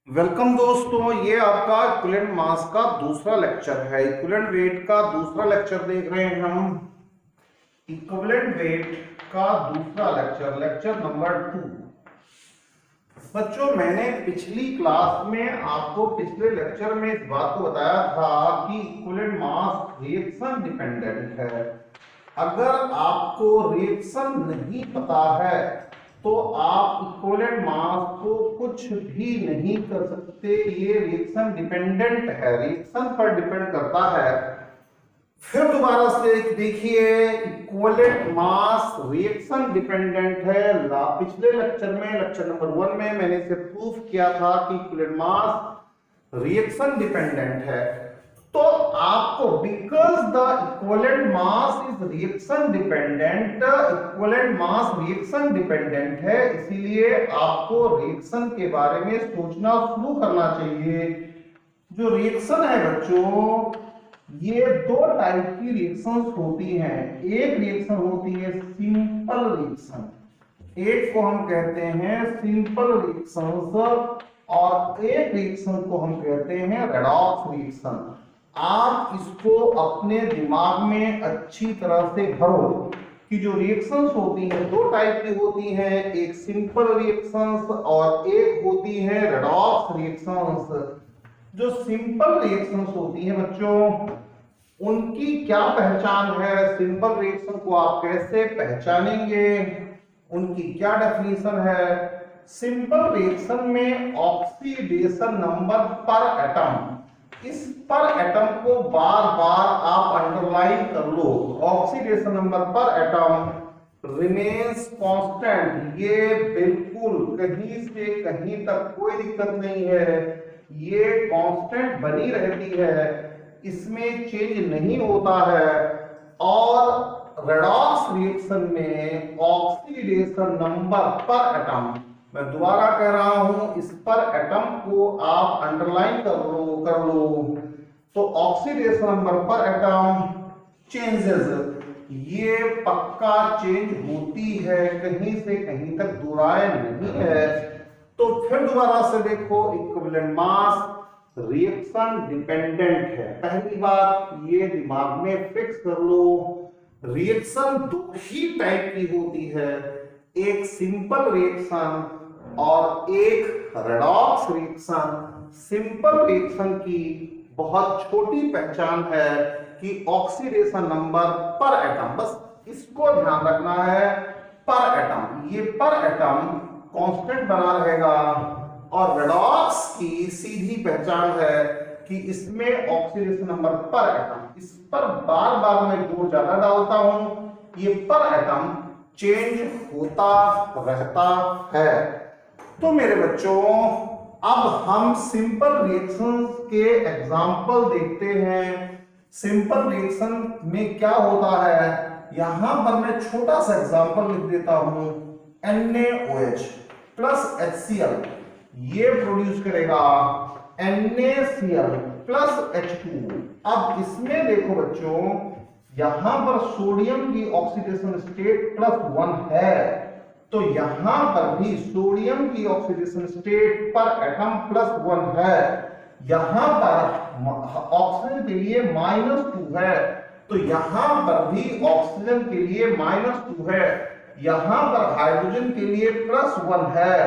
Welcome दोस्तों, ये आपका इक्विवेलेंट मास का दूसरा लेक्चर है। इक्विवेलेंट वेट का दूसरा लेक्चर देख रहे हैं हम। इक्विवेलेंट वेट का दूसरा लेक्चर, लेक्चर नंबर 2। बच्चों, मैंने पिछली क्लास में आपको पिछले लेक्चर में इस बात को बताया था कि इक्विवेलेंट मास रिएक्शन डिपेंडेंट है। अगर आपको रिएक्शन नहीं पता है तो आप इक्विवेलेंट मास को कुछ भी नहीं कर सकते। ये रिएक्शन डिपेंडेंट है, रिएक्शन पर डिपेंड करता है। फिर दोबारा से देखिए, इक्विवेलेंट मास रिएक्शन डिपेंडेंट है। पिछले लेक्चर में, लेक्चर नंबर 1 में मैंने इसे प्रूफ किया था कि इक्विवेलेंट मास रिएक्शन डिपेंडेंट है। तो आपको, because the equivalent mass is reaction dependent, equivalent mass reaction dependent है, इसीलिए आपको रिएक्शन के बारे में सोचना शुरू करना चाहिए। जो रिएक्शन है बच्चों, ये दो टाइप की रिएक्शंस होती हैं। एक रिएक्शन होती है सिंपल रिएक्शन, एक को हम कहते हैं सिंपल रिएक्शंस, और एक रिएक्शन को हम कहते हैं रेडॉक्स रिएक्शन। आप इसको अपने दिमाग में अच्छी तरह से भरो कि जो रिएक्शंस होती हैं दो टाइप की होती हैं, एक सिंपल रिएक्शंस और एक होती है रेडॉक्स रिएक्शंस। जो सिंपल रिएक्शंस होती हैं बच्चों, उनकी क्या पहचान है? सिंपल रिएक्शन को आप कैसे पहचानेंगे? उनकी क्या डेफिनेशन है? सिंपल रिएक्शन में ऑक्सीडेशन नंबर पर एटम, इस पर एटम को बार बार आप अंडरलाइन कर लो। ऑक्सीडेशन नंबर पर एटम रिमेन्स कांस्टेंट, ये बिल्कुल कहीं से कहीं तक कोई दिक्कत नहीं है, ये कांस्टेंट बनी रहती है, इसमें चेंज नहीं होता है। और रेडॉक्स रिएक्शन में ऑक्सीडेशन नंबर पर एटम, मैं दोबारा कह रहा हूं, इस पर एटम को आप अंडरलाइन कर लो। तो ऑक्सीडेशन नंबर पर एटम चेंजेस, ये पक्का चेंज होती है, कहीं से कहीं तक दो राय नहीं है। तो फिर दोबारा से देखो, इक्विवेलेंट मास रिएक्शन डिपेंडेंट है। पहली बात ये दिमाग में फिक्स कर लो, रिएक्शन दो ही टाइप की होती है, एक सिंपल रिएक्शन और एक रेडॉक्स रिएक्शन। सिंपल रिएक्शन की बहुत छोटी पहचान है कि ऑक्सीडेशन नंबर पर एटम, बस इसको ध्यान रखना है, पर एटम, ये पर एटम कांस्टेंट बना रहेगा। और रेडॉक्स की सीधी पहचान है कि इसमें ऑक्सीडेशन नंबर पर एटम, इस पर बार बार मैं जोर ज्यादा डालता हूं, ये पर एटम चेंज होता रहता है। तो मेरे बच्चों, अब हम सिंपल रिएक्शंस के एग्जाम्पल देखते हैं। सिंपल रिएक्शन में क्या होता है, यहां पर मैं छोटा सा एग्जाम्पल लिख देता हूं। NaOH प्लस HCl, ये प्रोड्यूस करेगा NaCl प्लस H2। अब इसमें देखो बच्चों, यहां पर सोडियम की ऑक्सीडेशन स्टेट +1 है, तो यहां पर भी सोडियम की ऑक्सीडेशन स्टेट पर एटम +1 है। यहां पर ऑक्सीजन के लिए -2 है, तो यहां पर भी ऑक्सीजन के लिए -2 है। यहां पर हाइड्रोजन के लिए +1 है,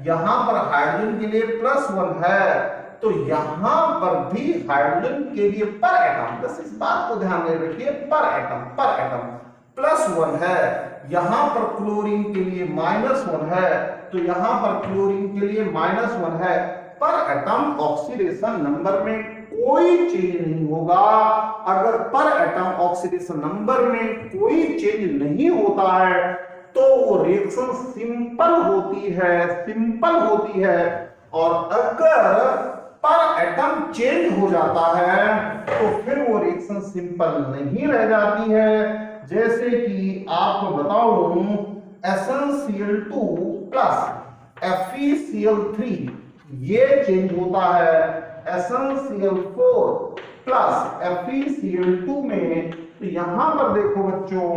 यहां पर हाइड्रोजन के लिए +1 है, तो यहां पर भी हाइड्रोजन के लिए पर एटम, बस इस बात को ध्यान में रखिए, पर एटम +1 है। यहां पर क्लोरीन के लिए -1 है, तो यहां पर क्लोरीन के लिए -1 है। पर एटम ऑक्सीडेशन नंबर में कोई चेंज नहीं होगा। अगर पर एटम ऑक्सीडेशन नंबर में कोई चेंज नहीं होता है तो वो रिएक्शन सिंपल होती है। और अगर पर एटम चेंज हो जाता है तो फिर वो रिएक्शन सिंपल नहीं रह जाती है। जैसे कि आपको बताऊं, SnCl2 प्लस FeCl3, ये चेंज होता है SnCl4 प्लस FeCl2 में। तो यहां पर देखो बच्चों,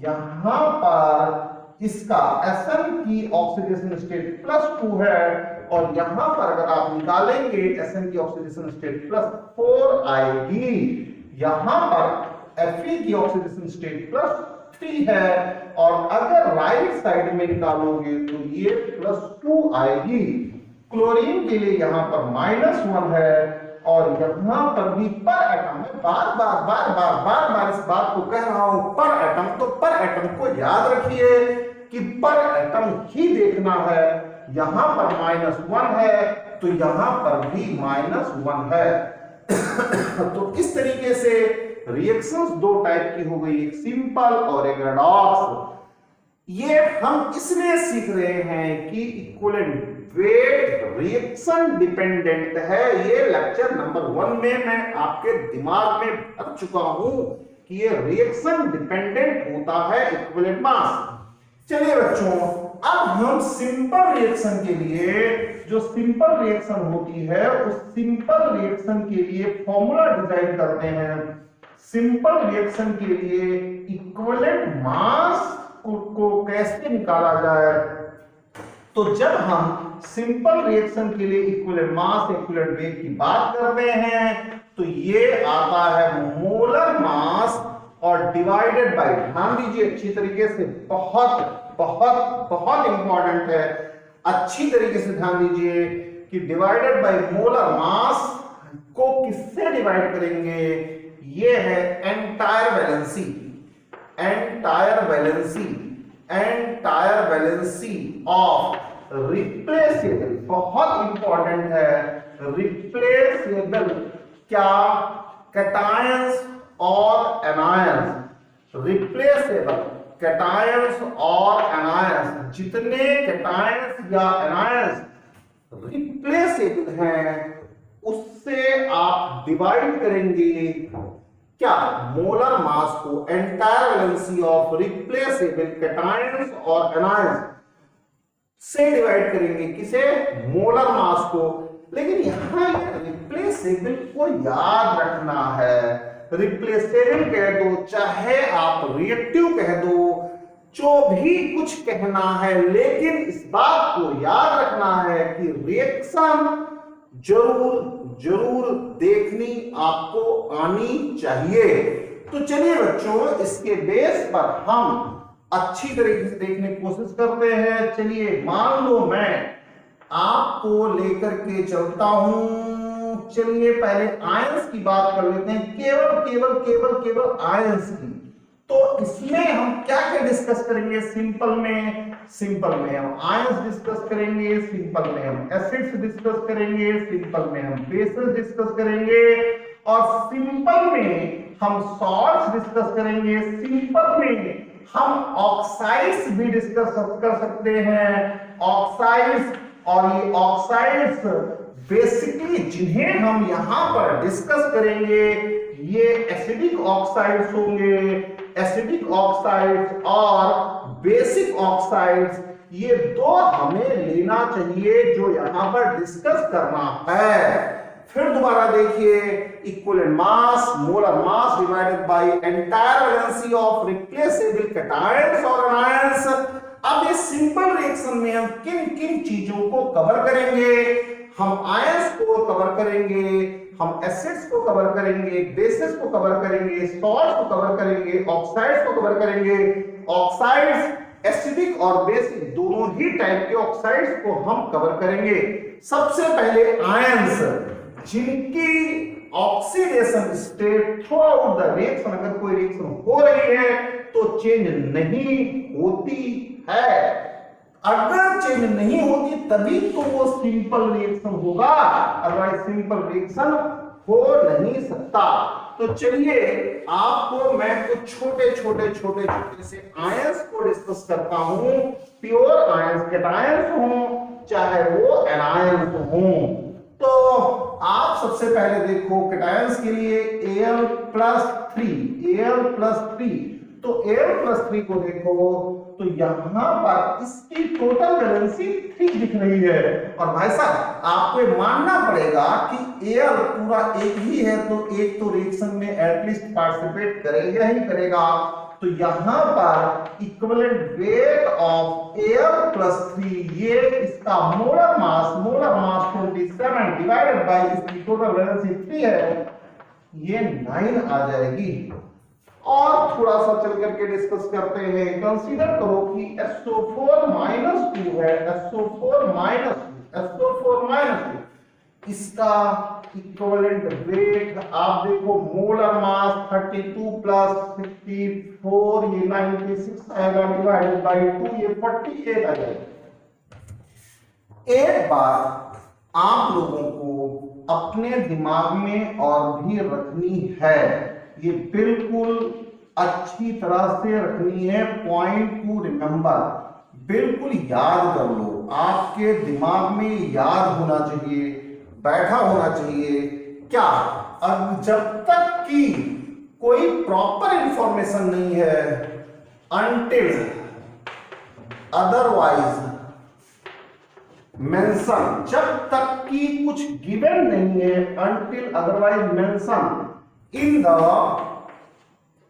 यहां पर इसका Sn की ऑक्सीडेशन स्टेट +2 है, और यहां पर अगर आप निकालेंगे Sn की ऑक्सीडेशन स्टेट +4 आएगी, यहां पर Fe की ऑक्सीडेशन स्टेट +3 है, और अगर राइट साइड में निकालोगे तो ये +2 आएगी। क्लोरीन के लिए यहां पर -1 है, और यहां पर भी पर एटम है। बार बार इस बात को कह रहा हूं, पर एटम, तो पर एटम को याद रखिए कि पर एटम ही देखना है। यहां पर -1 है तो यहां पर भी -1 है। तो इस तरीके से रिएक्शंस दो टाइप की हो गई, एक सिंपल और एक रेडॉक्स। ये हम इसलिए सीख रहे हैं कि इक्विवेलेंट वेट रिएक्शन डिपेंडेंट है। ये लेक्चर नंबर 1 में मैं आपके दिमाग में भर चुका हूं कि ये रिएक्शन डिपेंडेंट होता है इक्विवेलेंट मास। चलिए बच्चों, अब हम सिंपल रिएक्शन के लिए, जो सिंपल रिएक्शन होती है उस सिंपल रिएक्शन के लिए फॉर्मूला डिजाइन करते हैं। सिंपल रिएक्शन के लिए इक्विवेलेंट मास को कैसे निकाला जाए। तो जब हम सिंपल रिएक्शन के लिए इक्विवेलेंट मास, इक्विवेलेंट वेट की बात करते हैं तो ये आता है मोलर मास और डिवाइडेड बाय, ध्यान दीजिए अच्छी तरीके से, बहुत बहुत बहुत इंपॉर्टेंट है, अच्छी तरीके से ध्यान दीजिए कि डिवाइडेड बाय मोलर मास को किससे डिवाइड करेंगे। ये है entire valency, entire valency, entire valency of replaceable, बहुत इंपॉर्टेंट है, रिप्लेसेबल क्या, कैटायंस और एनायंस, रिप्लेसेबल कैटायंस और एनायंस, जितने कैटायंस या एनायंस रिप्लेसेबल हैं उससे आप डिवाइड करेंगे क्या, मोलर मास को, entire valency of replaceable cations और एनायंस से डिवाइड करेंगे, किसे, मोलर मास को। लेकिन यहां रिप्लेसेबल को याद रखना है, रिप्लेसेबल कह दो चाहे आप रिएक्टिव कह दो, जो भी कुछ कहना है, लेकिन इस बात को याद रखना है कि रिएक्शन जरूर देखनी आपको आनी चाहिए। तो चलिए बच्चों, इसके बेस पर हम अच्छी तरीके से देखने की कोशिश करते हैं। चलिए मान लो मैं आपको लेकर के चलता हूं, चलिए पहले आयंस की बात कर लेते हैं, केवल आयंस की। तो इसमें हम क्या क्या डिस्कस करेंगे, सिंपल में हम आयंस डिस्कस करेंगे, सिंपल में हम एसिड्स डिस्कस करेंगे, सिंपल में हम बेसेस डिस्कस करेंगे, और सिंपल में हम सॉल्ट्स डिस्कस करेंगे, सिंपल में हम ऑक्साइड्स भी डिस्कस कर सकते हैं, ऑक्साइड्स। और ये ऑक्साइड्स बेसिकली जिन्हें हम यहां पर डिस्कस करेंगे ये एसिडिक ऑक्साइड्स होंगे, एसिडिक ऑक्साइड्स और बेसिक ऑक्साइड्स, ये दो हमें लेना चाहिए जो यहां पर डिस्कस करना है। फिर दोबारा देखिए, equivalent mass, molar mass divided by entire valency of replaceable cations और एनायंस। अब इस सिंपल रिएक्शन में हम किन किन चीजों को कवर करेंगे, हम आयंस को कवर करेंगे, हम एसिड्स को कवर करेंगे, बेसिस को कवर करेंगे, सॉल्ट्स को कवर करेंगे, ऑक्साइड्स को कवर करेंगे। ऑक्साइड्स एसिडिक और बेसिक दोनों ही टाइप के ऑक्साइड्स को हम कवर करेंगे। सबसे पहले आयंस, जिनकी oxidation state through out the reaction, अगर कोई रिएक्शन हो रही है तो चेंज नहीं होती है, अगर चेंज नहीं होती तभी तो वो सिंपल रिएक्शन होगा, अदरवाइज सिंपल रिएक्शन हो नहीं सकता। तो चलिए आपको मैं कुछ छोटे से आयंस को डिस्कस करता हूं, प्योर आयंस, कैटायंस हो चाहे वो एनायंस हो। तो आप सबसे पहले देखो कैटायंस के लिए Al+3, तो Al+3 को देखो तो यहां पर इसकी टोटल वैलेंसी 3 दिख रही है। और भाई साहब आपको मानना पड़ेगा कि Al पूरा एक ही है, तो एक तो रिएक्शन में एटलीस्ट पार्टिसिपेट करेगा ही करेगा। तो यहां पर equivalent weight of air plus 3, ये इसका मोलर मास 27 डिवाइडेड बाय इसकी टोटल वैलेंसी 3 है, ये 9 आ जाएगी। और थोड़ा सा चल करके डिस्कस करते हैं। कंसीडर करो कि SO4 -2 है, SO4 -2, इसका इक्विवेलेंट वेट आप देखो, मोलर मास 32 प्लस 64, ये 96 आएगा, डिवाइडेड बाय 2, ये 48 आ जाएगा। एक बात आप लोगों को अपने दिमाग में और भी रखनी है, ये बिल्कुल अच्छी तरह से रखनी है, पॉइंट टू रिमेंबर, बिल्कुल याद कर लो, आपके दिमाग में याद होना चाहिए, बैठा होना चाहिए। क्या? अब जब तक कि कोई प्रॉपर इंफॉर्मेशन नहीं है, अनटिल अदरवाइज मेंशन, जब तक कि कुछ गिवन नहीं है, until otherwise mention in the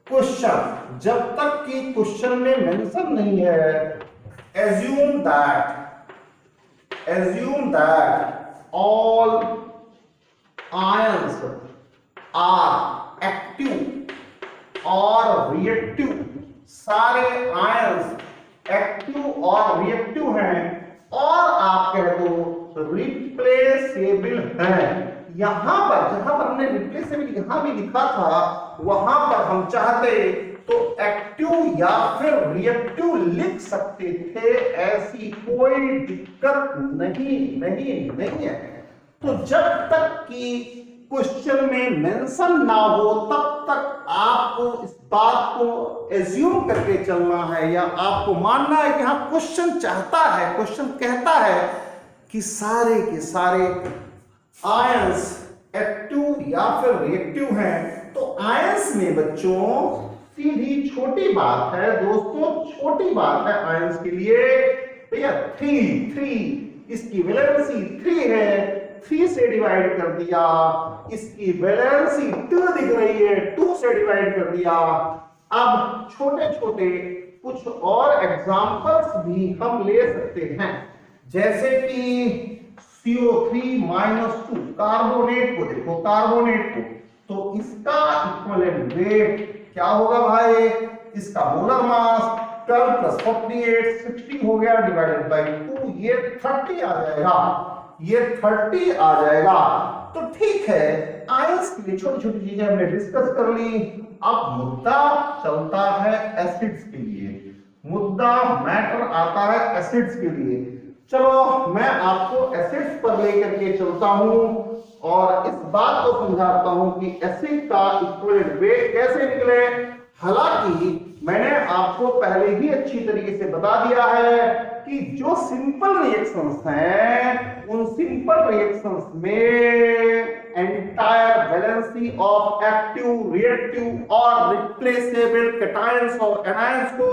question, जब तक कि क्वेश्चन में मेंशन नहीं है, assume that all ions are active और reactive, सारे ions एक्टिव और रिएक्टिव हैं, और आप कह दो रिप्लेसेबल हैं। यहां पर जहां पर हमने रिप्लेसेबल यहां भी लिखा था, वहां पर हम चाहते तो एक्टिव या फिर रिएक्टिव लिख सकते थे, ऐसी कोई दिक्कत नहीं है। तो जब तक कि क्वेश्चन में मेंशन ना हो, तब तक आपको इस बात को एज्यूम करके चलना है, या आपको मानना है कि हाँ क्वेश्चन चाहता है, क्वेश्चन कहता है कि सारे के सारे आयंस एक्टिव या फिर रिएक्टिव हैं। तो आयंस में बच्चों सीधी छोटी बात है दोस्तों, छोटी बात है आयंस के लिए भैया, 3 इसकी वैलेंसी 3 है, 3 से डिवाइड कर दिया, इसकी वैलेंसी 2 दिख रही है, 2 से डिवाइड कर दिया। अब छोटे छोटे कुछ और एग्जांपल्स भी हम ले सकते हैं, जैसे कि CO3-2 कार्बोनेट को देखो, कार्बोनेट को, तो इसका इक्विवेलेंट वेट क्या होगा भाई, इसका मोलर मास 12 प्लस 48 60 हो गया, डिवाइडेड बाय 2, ये 30 आ जाएगा, ये 30 आ जाएगा। तो ठीक है, आयंस के लिए छोटी छोटी चीजें हमने डिस्कस कर ली। अब मुद्दा चलता है एसिड्स के लिए, मुद्दा मैटर आता है एसिड्स के लिए। चलो मैं आपको एसिड्स पर लेकर के चलता हूं और इस बात को समझाता हूं कि एसिड का इक्विवेलेंट वेट कैसे निकले। हालांकि मैंने आपको पहले ही अच्छी तरीके से बता दिया है कि जो सिंपल रिएक्शंस हैं, उन सिंपल रिएक्शंस में entire valency of active, reactive और रिप्लेसेबल कैटायंस और एनायंस को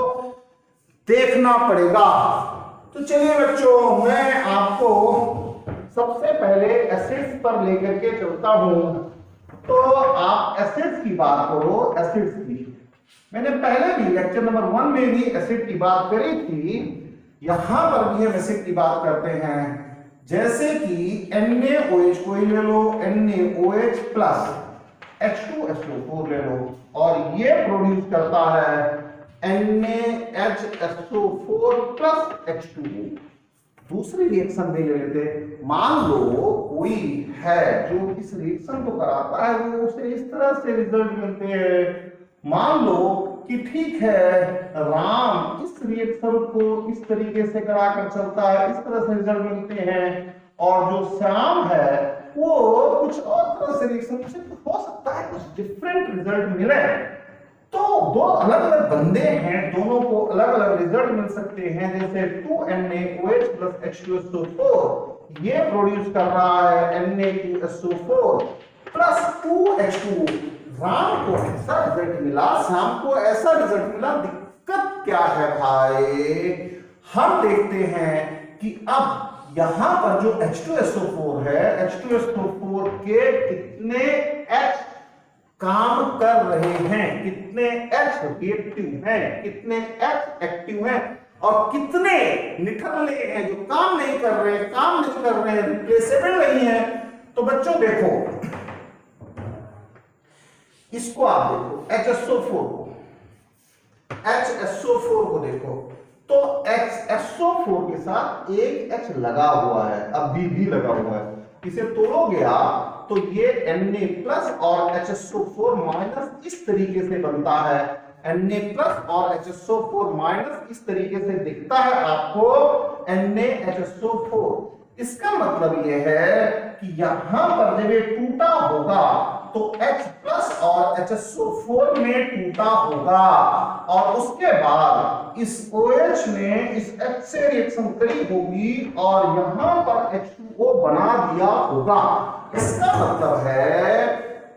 देखना पड़ेगा। तो चलिए बच्चों, मैं आपको सबसे पहले एसिड्स पर लेकर के चलता हूं। तो आप एसिड्स की बात करो, एसिड्स की मैंने पहले भी लेक्चर नंबर 1 में भी एसिड की बात करी थी, यहां पर भी हम एसिड की बात करते हैं। जैसे कि NaOH को ही ले लो, NaOH प्लस H2SO4 ले लो, और ये प्रोड्यूस करता है NaHSO4 प्लस H2O। दूसरी रिएक्शन भी ले लेते, मान लो कोई है जो इस रिएक्शन को कराता है, वो उसे इस तरह से रिजल्ट मिलते हैं। मान लो कि ठीक है, राम इस रिएक्शन को इस तरीके से कराकर चलता है, इस तरह से रिजल्ट मिलते हैं, और जो श्याम है वो कुछ और तरह से रिएक्शन से हो सकता है कुछ डिफरेंट रिजल्ट मिले। तो दो अलग अलग बंदे हैं, दोनों को अलग अलग रिजल्ट मिल सकते हैं। जैसे 2NaOH प्लस H2SO4 ये प्रोड्यूस कर रहा है Na2SO4 प्लस 2H2O। राम को ऐसा रिजल्ट मिला, शाम को ऐसा रिजल्ट मिला, दिक्कत क्या है भाई? हम देखते हैं कि अब यहां पर जो H2SO4 है, H2SO4 के कितने H काम कर रहे हैं, कितने H रिएक्टिव हैं, कितने H एक्टिव हैं और कितने निकलने हैं जो काम नहीं कर रहे हैं, रिप्लेसेबल नहीं है। तो बच्चों देखो, इसको आप देखो HSO4 को देखो, तो HSO4 के साथ एक H लगा हुआ है, अभी भी लगा हुआ है। इसे तोड़ोगे आप तो ये Na प्लस और HSO4 माइनस इस तरीके से बनता है। Na प्लस और HSO4 माइनस इस तरीके से दिखता है आपको NaHSO4। इसका मतलब ये है कि यहां पर जब ये टूटा होगा तो H प्लस और HSO4 में टूटा होगा और उसके बाद इस OH ने इस H से रिएक्शन करी होगी और यहां पर H2O बना दिया होगा। इसका मतलब है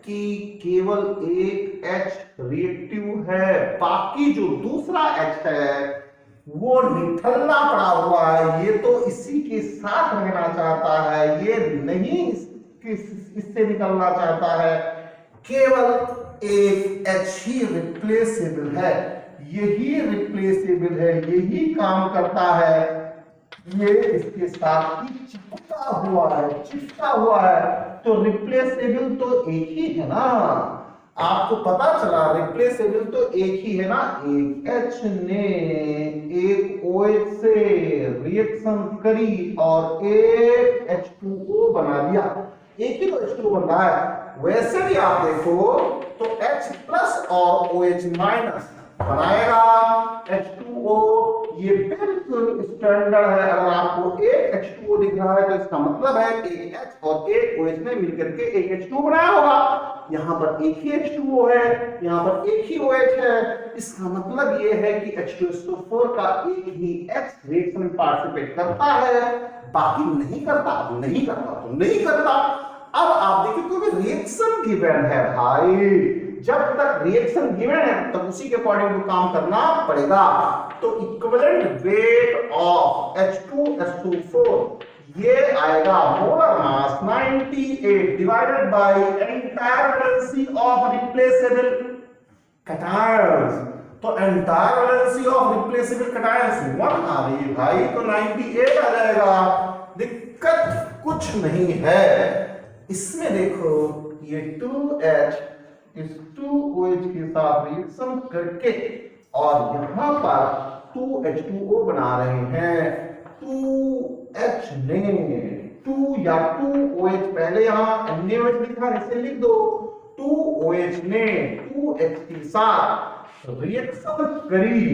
कि केवल एक H रिएक्टिव है, बाकी जो दूसरा H है वो निठल्ला पड़ा हुआ है, ये तो इसी के साथ रहना चाहता है, ये नहीं इससे निकलना चाहता है। केवल एक H ही रिप्लेसेबल है, यही रिप्लेसेबल है, यही काम करता है, ये इसके साथ ही चिपका हुआ है। तो रिप्लेसेबल तो एक ही है ना, आपको पता चला रिप्लेसेबल तो एक ही है ना। एक H ने एक OH से रिएक्शन करी और एक H2O बना दिया, एक ही तो H2O बन रहा है। वैसे भी आप देखो तो H प्लस और OH माइनस बनाएगा H2O, ये बिल्कुल स्टैंडर्ड है। अगर आपको एक H2O दिख रहा है तो इसका मतलब है एक H और एक OH ने मिलकर के एक H2O बनाया होगा। यहाँ पर एक ही H2O है, यहाँ पर एक ही OH है, इसका मतलब ये है कि H2SO4 का एक ही H रिएक्शन में पार्टिसिपेट करता है, बाकी नहीं करता। अब आप देखिए क्योंकि रिएक्शन गिवन है भाई, जब तक रिएक्शन गिवन है तब तक उसी के अकॉर्डिंग को काम करना पड़ेगा। तो इक्विवेलेंट वेट ऑफ H2SO4 ये आएगा molar mass 98 divided by entire valency of replaceable cations. तो entire valency of replaceable cations 1 आ रही है भाई, तो 98 आ जाएगा, दिक्कत कुछ नहीं है। इसमें देखो ये 2H इस 2OH के साथ रिएक्शन करके और यहां पर 2H2O बना रहे हैं। 2H ने 2 या 2OH, पहले यहां NaOH लिखा है इसे लिख दो, 2OH ने 2H के साथ रिएक्शन करी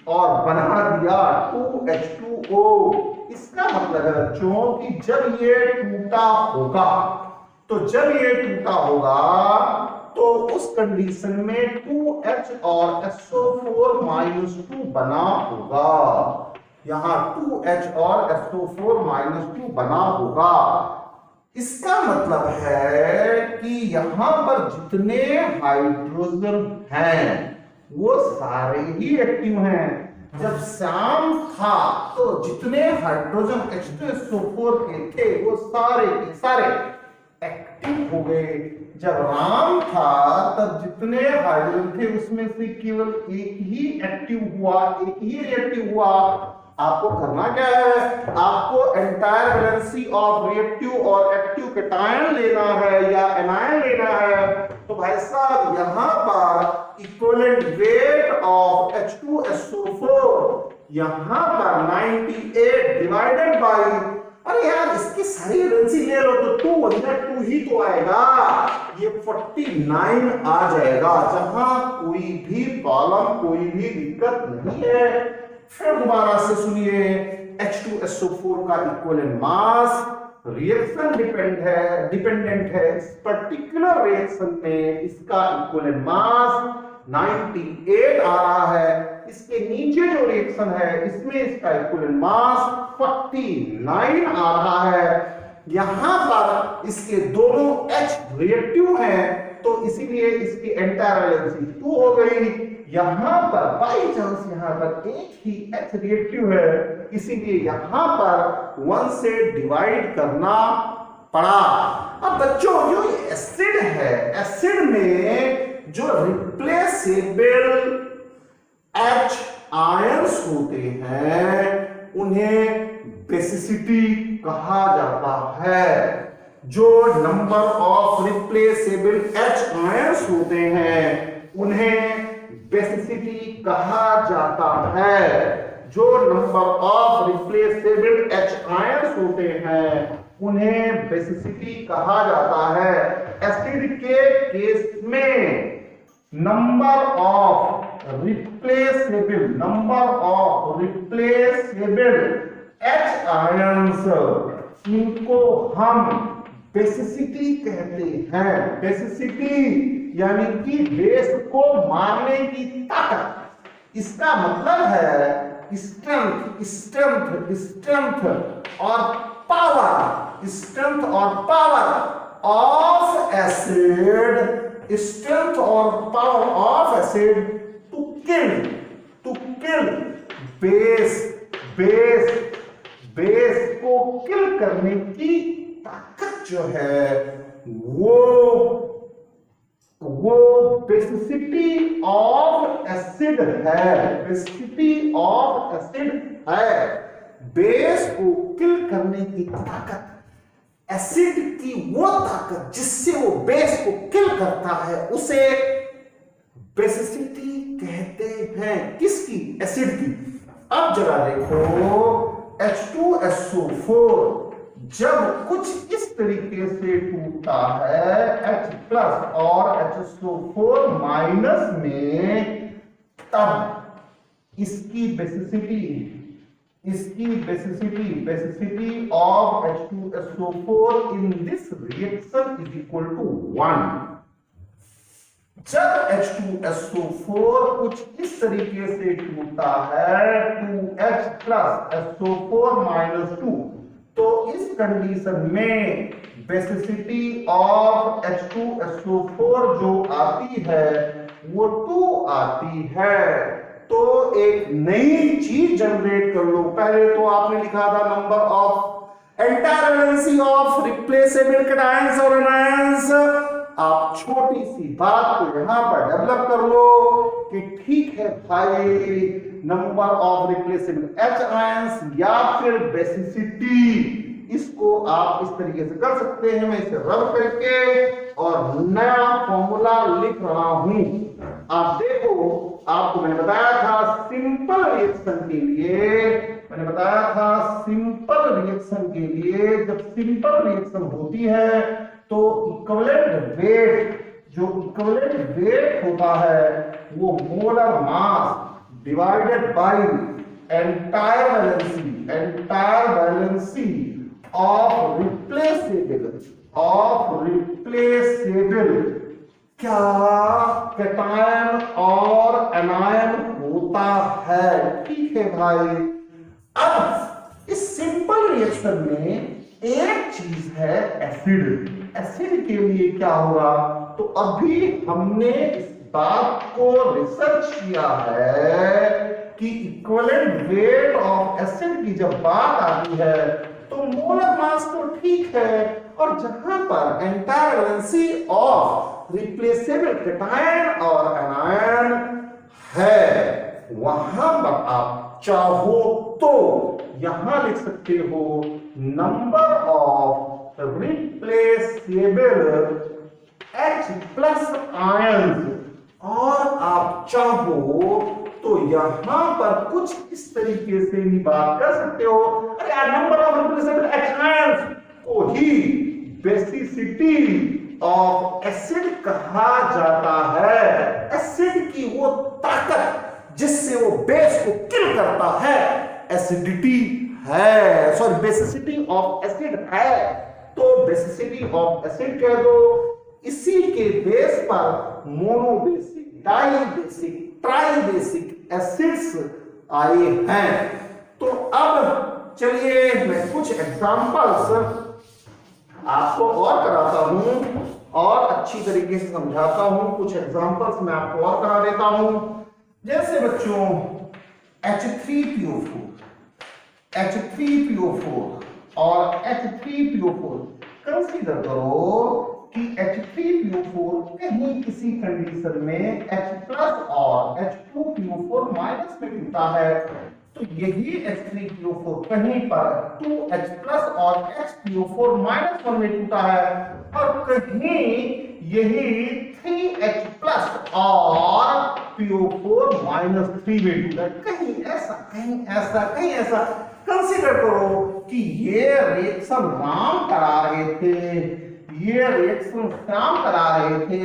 और बना दिया 2H2O। इसका मतलब है बच्चों कि जब ये टूटा होगा तो उस कंडीशन में 2H और SO4 माइनस 2 बना होगा, यहां 2H और SO4 माइनस 2 बना होगा। इसका मतलब है कि यहां पर जितने हाइड्रोजन हैं वो सारे ही एक्टिव हैं। जब श्याम था तो जितने हाइड्रोजन H2SO4 के थे वो सारे के सारे एक्टिव हो गए। जब राम था तब जितने हाइड्रोजन थे उसमें से केवल एक ही एक्टिव हुआ, एक ही रिएक्टिव हुआ। आपको करना क्या है, आपको एंटायर वैलेंसी ऑफ रिएक्टिव और एक्टिव कैटायन लेना है या एनायन लेना है। तो भाई साहब यहां पर इक्विवेलेंट वेट ऑफ H2SO4 यहां पर 98 डिवाइडेड बाय, अरे यार इसकी सारी वैलेंसी ले लो तो 2 ही तो आएगा, ये 49 आ जाएगा, जहां कोई भी प्रॉब्लम कोई भी दिक्कत नहीं है। फिर दोबारा से सुनिए, H2SO4 का इक्विवेलेंट मास रिएक्शन डिपेंडेंट है। इस पर्टिकुलर रिएक्शन में इसका इक्विवेलेंट मास 98 आ रहा है। इसके नीचे जो रिएक्शन है इसमें इसका इक्विवेलेंट मास 49 आ रहा है। यहां पर इसके दोनों H रिएक्टिव हैं तो इसीलिए इसकी एंटायर वैलेंसी 2 हो गई। यहां पर बाई चांस यहां पर एक ही H रिएक्टिव है, इसीलिए यहां पर 1 से डिवाइड करना पड़ा। अब बच्चों जो एसिड है, एसिड में जो रिप्लेसेबल H आयंस होते हैं उन्हें बेसिसिटी कहा जाता है। जो number of replaceable H ions होते हैं उन्हें बेसिसिटी कहा जाता है। जो number of replaceable H ions होते हैं उन्हें बेसिसिटी कहा जाता है। एसिड के केस में number of replaceable H ions, इनको हम बेसिसिटी कहते हैं। बेसिसिटी यानी कि बेस को मारने की ताकत। इसका मतलब है स्ट्रेंथ और पावर, स्ट्रेंथ और पावर ऑफ एसिड, स्ट्रेंथ और power of acid to kill base को किल करने की ताकत जो है वो बेसिसिटी ऑफ एसिड है। बेसिसिटी ऑफ एसिड है। बेस को किल करने की ताकत, एसिड की वो ताकत जिससे वो बेस को किल करता है उसे बेसिसिटी कहते हैं। किसकी? एसिड की। अब जरा देखो H2SO4 जब कुछ इस तरीके से टूटता है H प्लस और HSO4 माइनस में, तब इसकी basicity of H2SO4 in this reaction is equal to 1। जब H2SO4 कुछ इस तरीके से टूटता है 2H प्लस SO4 माइनस 2, तो इस कंडीशन में बेसिसिटी ऑफ H2SO4 जो आती है वो 2 आती है। तो एक नई चीज जनरेट कर लो। पहले तो आपने लिखा था number of entire valency of replaceable cations और एनायंस। आप छोटी सी बात को यहां पर डेवलप कर लो कि ठीक है भाई, number of replaceable H ions या फिर बेसिसिटी, इसको आप इस तरीके से कर सकते हैं। मैं इसे रब करके और नया फॉर्मूला लिख रहा हूं। आप देखो, आपको मैंने बताया था सिंपल रिएक्शन के लिए, जब सिंपल रिएक्शन होती है तो इक्विवेलेंट वेट होता है वो molar mass divided by entire valency of replaceable क्या कैटायन और एनायन होता है। ठीक है भाई। अब इस सिंपल रिएक्शन में एक चीज है एसिड। एसिड के लिए क्या होगा, तो अभी हमने इस बात को रिसर्च किया है कि इक्विवेलेंट वेट ऑफ एसिड की जब बात आती है तो मोलर मास तो ठीक है, और जहां पर entire valency of replaceable cation और एनायन है वहां पर आप चाहो तो यहां लिख सकते हो number of replaceable H plus ions, और आप चाहो तो यहां पर कुछ इस तरीके से भी बात कर सकते हो। अरे यार, number of replaceable H ions को ही बेसिसिटी ऑफ एसिड कहा जाता है। एसिड की वो ताकत जिससे वो बेस को किल करता है एसिडिटी है, सॉरी बेसिसिटी ऑफ एसिड है। तो बेसिसिटी ऑफ एसिड कह दो। इसी के बेस पर मोनोबेसिक, डाइबेसिक, ट्राइबेसिक एसिड्स आए हैं। तो अब चलिए मैं कुछ एग्जांपल्स आपको और कराता हूं और अच्छी तरीके से समझाता हूं। कुछ एग्जांपल्स मैं आपको और करा देता हूं। जैसे बच्चों H3PO4 और H3PO4 कंसीडर करो कि H3PO4 कहीं किसी कंडीशन में H+ और H2PO4 माइनस में टूटा है, तो यही H3PO4 कहीं पर 2H+ और HPO4 -1 में टूटा है, और कहीं यही 3H+ और PO4 -3 में टूटा है। कहीं ऐसा कहीं ऐसा कहीं ऐसा। कंसीडर करो कि ये रिएक्शन राम करा रहे थे, ये रिएक्शन श्याम करा रहे थे,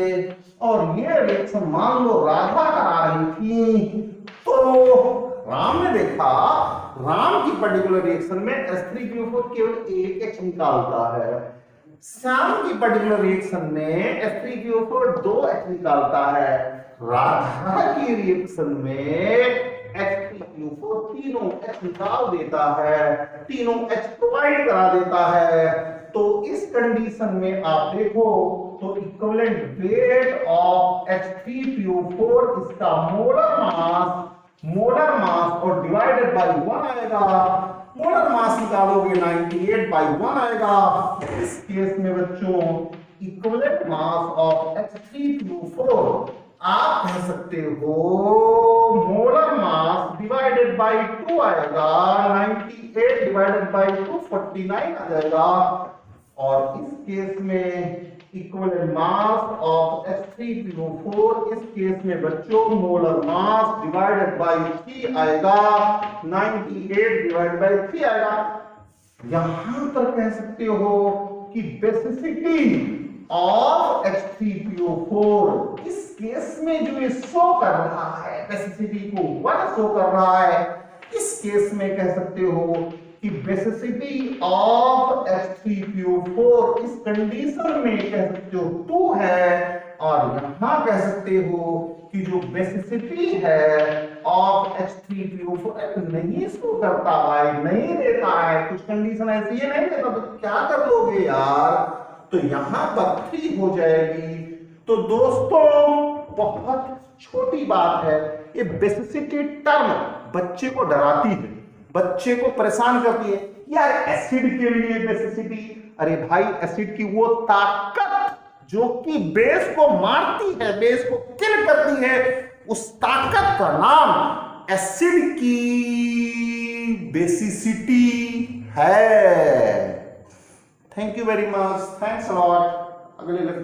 और ये रिएक्शन मान लो राधा करा रही थी। तो राम ने देखा, राम की पर्टिकुलर रिएक्शन में H3PO4 केवल एक H निकालता है, श्याम की पर्टिकुलर रिएक्शन में H3PO4 दो H निकालता है, राधा की रिएक्शन में H3PO4 तीनों H निकाल देता है, तीनों H प्रोवाइड करा देता है। तो इस कंडीशन में आप देखो तो इक्विवेलेंट वेट ऑफ H3PO4 इसका मोलर मास और डिवाइडेड बाय 1 आएगा। मोलर मास निकालोगे 98/1 आएगा। इस केस में बच्चों इक्विवेलेंट मास ऑफ H3PO4 आप कह सकते हो मोलर मास डिवाइडेड बाय 2 आएगा, 98 डिवाइडेड बाय 2 49 आ जाएगा। और इस केस में इक्विवेलेंट मास ऑफ H3PO4 इस केस में बच्चों मोलर मास डिवाइडेड बाय 3 आएगा, 98 डिवाइडेड बाय 3 आएगा। यहां पर कह सकते हो कि बेसिसिटी ऑफ H3PO4 इस केस में जो ये शो कर रहा है, बेसिसिटी को 1 शो कर रहा है, इस केस में कह सकते हो कि बेसिसिटी ऑफ H3PO4 इस कंडीशन में कह सकते हो 2 है, और यहां कह सकते हो कि जो बेसिसिटी है ऑफ H3PO4 नहीं शो करता भाई, नहीं देता है, कुछ कंडीशन ऐसी है नहीं देता, तो क्या कर लोगे यार, तो यहां पर 3 हो जाएगी। तो दोस्तों बहुत छोटी बात है, ये बेसिसिटी टर्म बच्चे को डराती है, बच्चे को परेशान करती है। यार एसिड के लिए बेसिसिटी, अरे भाई एसिड की वो ताकत जो कि बेस को मारती है, बेस को किल करती है, उस ताकत का नाम एसिड की बेसिसिटी है। Thank you very much, thanks a lot. अगले